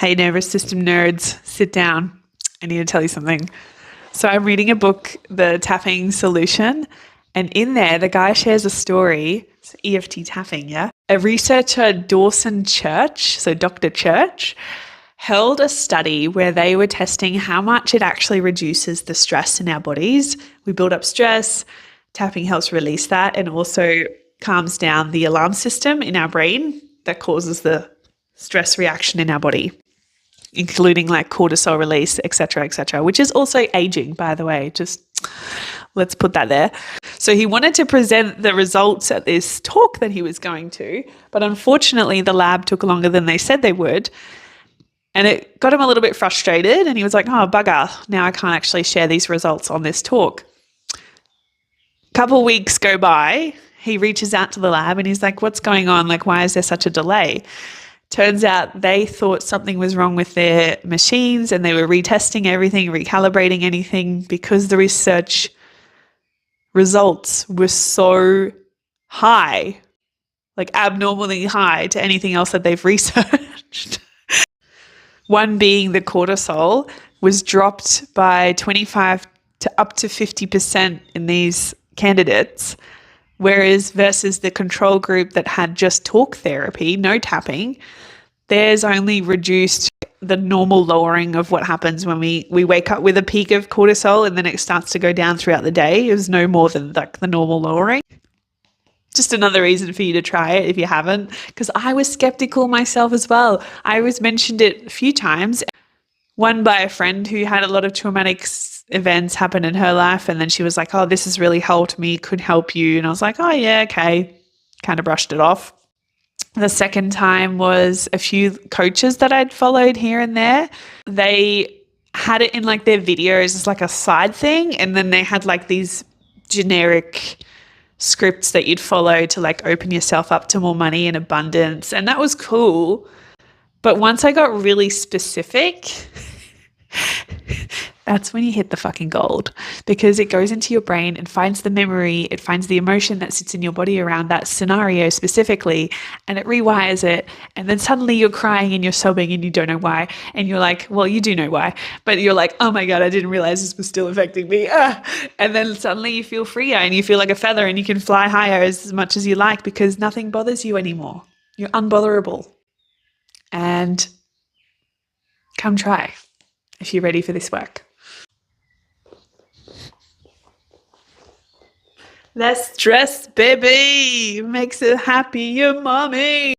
Hey, nervous system nerds, sit down. I need to tell you something. So, I'm reading a book, The Tapping Solution, and in there, the guy shares a story. It's EFT tapping, yeah? A researcher, Dawson Church, so Dr. Church, held a study where they were testing how much it actually reduces the stress in our bodies. We build up stress, tapping helps release that, and also calms down the alarm system in our brain that causes the stress reaction in our body, including like cortisol release, etc., which is also aging, by the way. Just let's put that there. So he wanted to present the results at this talk that he was going to, but unfortunately the lab took longer than they said they would. And it got him a little bit frustrated and he was like, oh, bugger, now I can't actually share these results on this talk. A couple weeks go by, he reaches out to the lab and he's like, what's going on? Like, why is there such a delay? Turns out they thought something was wrong with their machines and they were retesting everything, recalibrating anything because the research results were so high, like abnormally high to anything else that they've researched. One being the cortisol was dropped by 25 to up to 50% in these candidates, whereas versus the control group that had just talk therapy, no tapping, theirs only reduced the normal lowering of what happens when we wake up with a peak of cortisol and then it starts to go down throughout the day. It was no more than like the normal lowering. Just another reason for you to try it if you haven't, because I was skeptical myself as well. I was mentioned it a few times, one by a friend who had a lot of traumatic events happen in her life, and then she was like, oh, this has really helped me, could help you. And I was like, oh yeah, okay, kind of brushed it off. The second time was a few coaches that I'd followed here and there. They had it in like their videos as like a side thing, and then they had like these generic scripts that you'd follow to like open yourself up to more money and abundance. And that was cool. But once I got really specific, that's when you hit the fucking gold, because it goes into your brain and finds the memory, it finds the emotion that sits in your body around that scenario specifically, and it rewires it. And then suddenly you're crying and you're sobbing and you don't know why. And you're like, well, you do know why, but you're like, oh my God, I didn't realize this was still affecting me. And then suddenly you feel freer and you feel like a feather and you can fly higher as much as you like because nothing bothers you anymore. You're unbotherable. And come try if you're ready for this work. Less stress, baby, makes it happier, mommy.